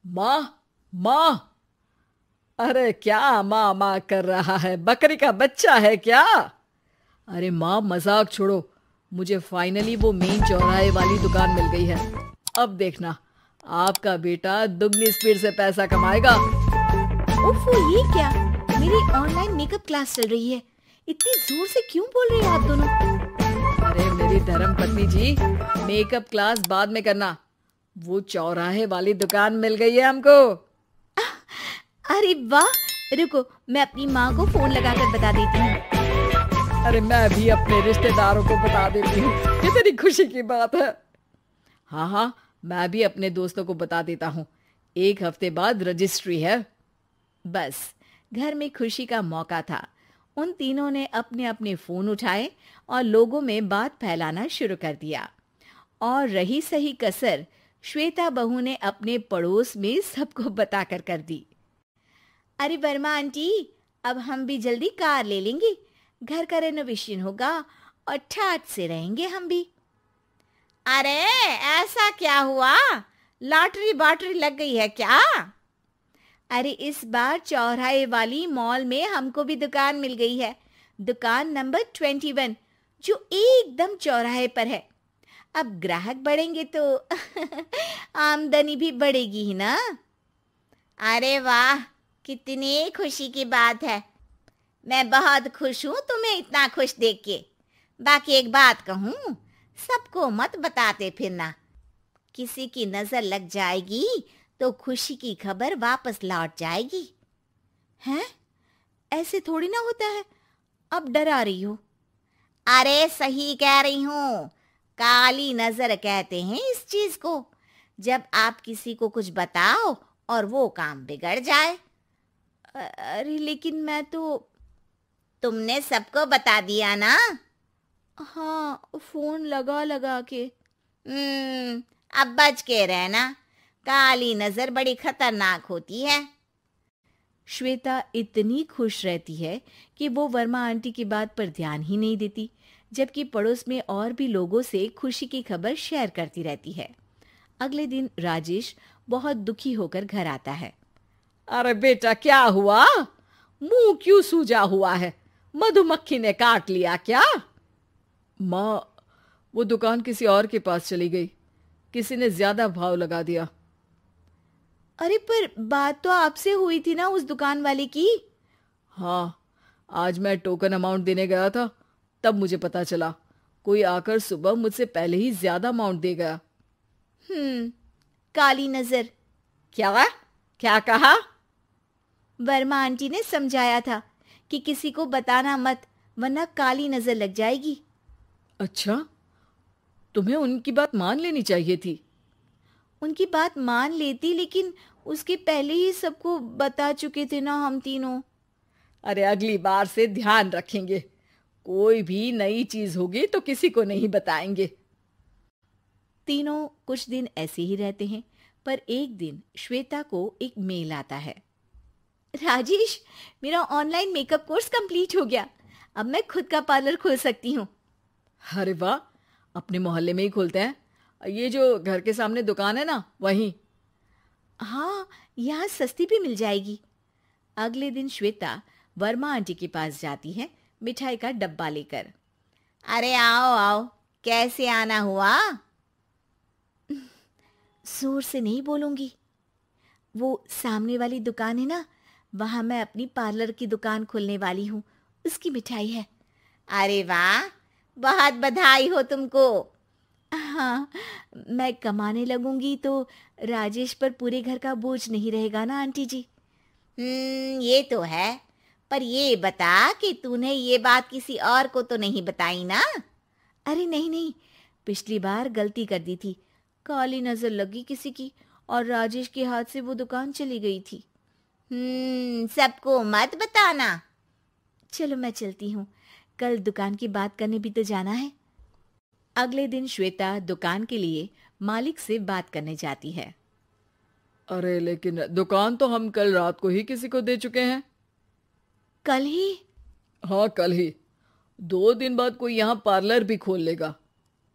माँ, माँ। अरे क्या माँ माँ कर रहा है? बकरी का बच्चा है क्या? अरे माँ, मजाक छोड़ो। मुझे फाइनली वो मेन चौराहे वाली दुकान मिल गई है। अब देखना, आपका बेटा दुगनी स्पीड से पैसा कमाएगा। ओफो, ये क्या? मेरी ऑनलाइन मेकअप क्लास चल रही है। इतनी जोर से क्यों बोल रहे हो आप दोनों? अरे मेरी धर्म पत्नी जी, मेकअप क्लास बाद में करना। वो चौराहे वाली दुकान मिल गई है हमको। अरे वाह! रुको, मैं अपनी माँ को फोन लगाकर बता देती हूँ। अरे मैं भी अपने रिश्तेदारों को बता देती हूँ। कितनी खुशी की बात है। हाँ हाँ, मैं भी अपने दोस्तों को बता देता हूँ। 1 हफ्ते बाद रजिस्ट्री है। बस, घर में खुशी का मौका था। उन तीनों ने अपने अपने फोन उठाए और लोगों में बात फैलाना शुरू कर दिया। और रही सही कसर श्वेता बहू ने अपने पड़ोस में सबको बताकर कर दी। अरे वर्मा आंटी, अब हम भी जल्दी कार ले लेंगे। घर का रेनोवेशन होगा और ठाट से रहेंगे हम भी। अरे ऐसा क्या हुआ? लॉटरी बाटरी लग गई है क्या? अरे इस बार चौराहे वाली मॉल में हमको भी दुकान मिल गई है। दुकान नंबर 21, जो एकदम चौराहे पर है। अब ग्राहक बढ़ेंगे तो आमदनी भी बढ़ेगी ही ना। अरे वाह, कितनी खुशी की बात है। मैं बहुत खुश हूँ तुम्हें इतना खुश देख के। बाकी एक बात कहूँ, सबको मत बताते फिरना। किसी की नजर लग जाएगी तो खुशी की खबर वापस लौट जाएगी। हैं? ऐसे थोड़ी ना होता है। अब डरा रही हो। अरे सही कह रही हूँ। काली नजर कहते हैं इस चीज को, जब आप किसी को कुछ बताओ और वो काम बिगड़ जाए। अरे लेकिन मैं तो। तुमने सबको बता दिया ना? हाँ, फोन लगा लगा के। अब बच के रहना। काली नजर बड़ी खतरनाक होती है। श्वेता इतनी खुश रहती है कि वो वर्मा आंटी की बात पर ध्यान ही नहीं देती, जबकि पड़ोस में और भी लोगों से खुशी की खबर शेयर करती रहती है। अगले दिन राजेश बहुत दुखी होकर घर आता है। अरे बेटा, क्या हुआ? मुंह क्यों सूजा हुआ है? मधुमक्खी ने काट लिया क्या? माँ, वो दुकान किसी और के पास चली गई। किसी ने ज्यादा भाव लगा दिया। अरे पर बात तो आपसे हुई थी ना उस दुकान वाले की। हाँ, आज मैं टोकन अमाउंट देने गया था, तब मुझे पता चला। कोई आकर सुबह मुझसे पहले ही ज्यादा अमाउंट दे गया। काली नजर। क्या? क्या कहा? वर्मा आंटी ने समझाया था कि किसी को बताना मत, वरना काली नजर लग जाएगी। अच्छा, तुम्हें उनकी बात मान लेनी चाहिए थी। उनकी बात मान लेती, लेकिन उसके पहले ही सबको बता चुके थे ना हम तीनों। अरे अगली बार से ध्यान रखेंगे। कोई भी नई चीज होगी तो किसी को नहीं बताएंगे। तीनों कुछ दिन ऐसे ही रहते हैं, पर एक दिन श्वेता को एक मेल आता है। राजेश, मेरा ऑनलाइन मेकअप कोर्स कंप्लीट हो गया। अब मैं खुद का पार्लर खोल सकती हूँ। अरे वाह, अपने मोहल्ले में ही खोलते हैं। ये जो घर के सामने दुकान है ना, वहीं। हाँ, यहाँ सस्ती भी मिल जाएगी। अगले दिन श्वेता वर्मा आंटी के पास जाती है, मिठाई का डब्बा लेकर। अरे आओ आओ, कैसे आना हुआ? जोर से नहीं बोलूंगी। वो सामने वाली दुकान है ना, वहां मैं अपनी पार्लर की दुकान खोलने वाली हूँ। उसकी मिठाई है। अरे वाह, बहुत बधाई हो तुमको। हाँ, मैं कमाने लगूंगी तो राजेश पर पूरे घर का बोझ नहीं रहेगा ना आंटी जी। ये तो है। पर ये बता कि तूने ये बात किसी और को तो नहीं बताई ना? अरे नहीं नहीं, पिछली बार गलती कर दी थी। काली नजर लगी किसी की और राजेश के हाथ से वो दुकान चली गई थी। सबको मत बताना। चलो मैं चलती हूँ, कल दुकान की बात करने भी तो जाना है। अगले दिन श्वेता दुकान के लिए मालिक से बात करने जाती है। अरे लेकिन दुकान तो हम कल रात को ही किसी को दे चुके हैं। कल ही? हाँ, कल ही। 2 दिन बाद कोई यहाँ पार्लर भी खोल लेगा।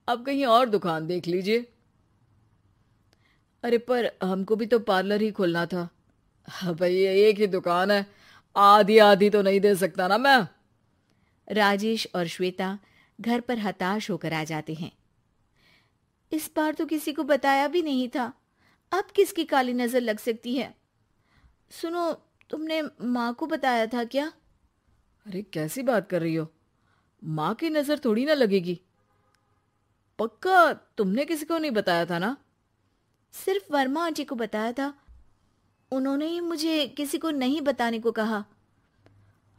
अब कहीं और दुकान देख लीजिए। अरे पर हमको भी तो पार्लर ही खोलना था। भाई एक ही दुकान है, आधी आधी तो नहीं दे सकता ना मैं। राजेश और श्वेता घर पर हताश होकर आ जाते हैं। इस बार तो किसी को बताया भी नहीं था, अब किसकी काली नजर लग सकती है? सुनो, तुमने माँ को बताया था क्या? अरे कैसी बात कर रही हो, माँ की नजर थोड़ी ना लगेगी। पक्का तुमने किसी को नहीं बताया था ना? सिर्फ वर्मा आंटी को बताया था, उन्होंने ही मुझे किसी को नहीं बताने को कहा।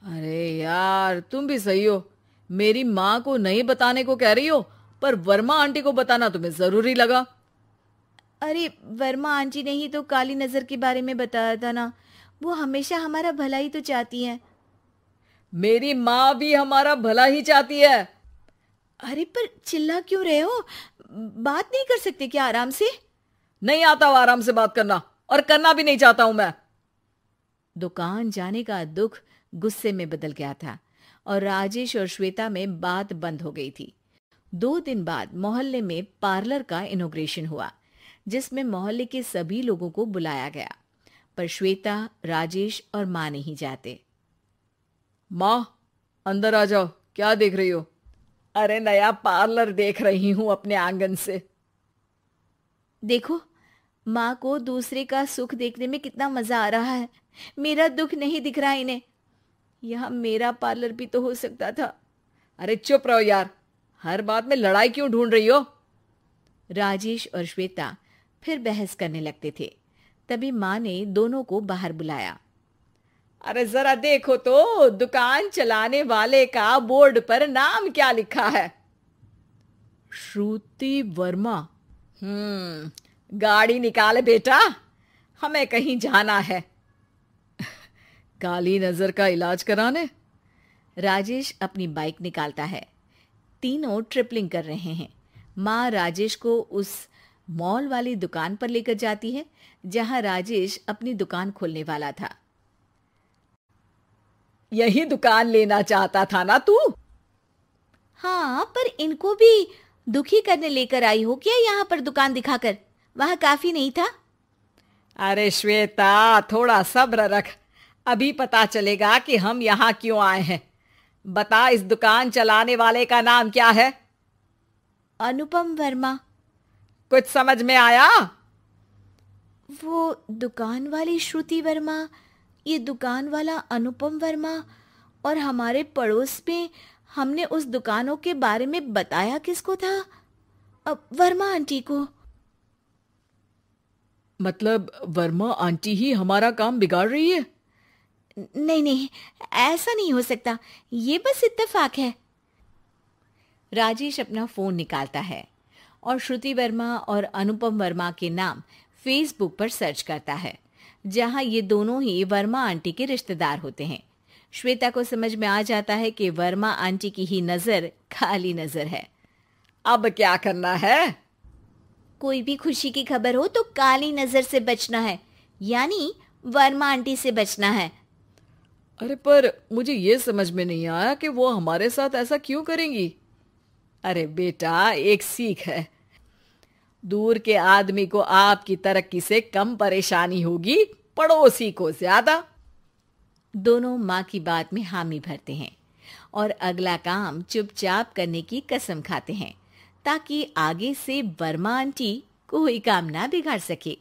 अरे यार तुम भी सही हो, मेरी माँ को नहीं बताने को कह रही हो, पर वर्मा आंटी को बताना तुम्हें जरूरी लगा। अरे वर्मा आंटी ने ही तो काली नजर के बारे में बताया था ना, वो हमेशा हमारा भला ही तो चाहती है। मेरी माँ भी हमारा भला ही चाहती है। अरे पर चिल्ला क्यों रहे हो? बात नहीं कर सकते क्या आराम से? नहीं आता वो आराम से बात करना, और करना भी नहीं चाहता हूं मैं। दुकान जाने का दुख गुस्से में बदल गया था और राजेश और श्वेता में बात बंद हो गई थी। 2 दिन बाद मोहल्ले में पार्लर का इनॉग्रेशन हुआ, जिसमें मोहल्ले के सभी लोगों को बुलाया गया, पर श्वेता, राजेश और माँ नहीं जाते। माँ अंदर आ जाओ, क्या देख रही हो? अरे नया पार्लर देख रही हूं अपने आंगन से। देखो, माँ को दूसरे का सुख देखने में कितना मजा आ रहा है, मेरा दुख नहीं दिख रहा इन्हें। यहाँ मेरा पार्लर भी तो हो सकता था। अरे चुप रहो यार, हर बात में लड़ाई क्यों ढूंढ रही हो? राजेश और श्वेता फिर बहस करने लगते थे। तभी माँ ने दोनों को बाहर बुलाया। अरे जरा देखो तो, दुकान चलाने वाले का बोर्ड पर नाम क्या लिखा है? श्रुति वर्मा। गाड़ी निकाले बेटा, हमें कहीं जाना है। काली नजर का इलाज कराने? राजेश अपनी बाइक निकालता है। तीनों ट्रिपलिंग कर रहे हैं। माँ राजेश को उस मॉल वाली दुकान पर लेकर जाती है जहां राजेश अपनी दुकान खोलने वाला था। यही दुकान लेना चाहता था ना तू? हाँ, पर इनको भी दुखी करने लेकर आई हो क्या यहाँ पर दुकान दिखाकर? वहां काफी नहीं था? अरे श्वेता थोड़ा सब्र रख, अभी पता चलेगा कि हम यहाँ क्यों आए हैं। बता, इस दुकान चलाने वाले का नाम क्या है? अनुपम वर्मा। कुछ समझ में आया? वो दुकान वाली श्रुति वर्मा, ये दुकान वाला अनुपम वर्मा, और हमारे पड़ोस में हमने उस दुकानों के बारे में बताया किसको था? अब वर्मा आंटी को। मतलब वर्मा आंटी ही हमारा काम बिगाड़ रही है? नहीं नहीं, ऐसा नहीं हो सकता, ये बस इत्तेफाक है। राजेश अपना फोन निकालता है और श्रुति वर्मा और अनुपम वर्मा के नाम फेसबुक पर सर्च करता है, जहां ये दोनों ही वर्मा आंटी के रिश्तेदार होते हैं। श्वेता को समझ में आ जाता है कि वर्मा आंटी की ही नजर काली नजर है। अब क्या करना है? कोई भी खुशी की खबर हो तो काली नजर से बचना है, यानी वर्मा आंटी से बचना है। अरे पर मुझे ये समझ में नहीं आया कि वो हमारे साथ ऐसा क्यों करेंगी। अरे बेटा, एक सीख है, दूर के आदमी को आपकी तरक्की से कम परेशानी होगी, पड़ोसी को ज्यादा। दोनों माँ की बात में हामी भरते हैं और अगला काम चुपचाप करने की कसम खाते हैं, ताकि आगे से वर्मा आंटी कोई काम ना बिगाड़ सके।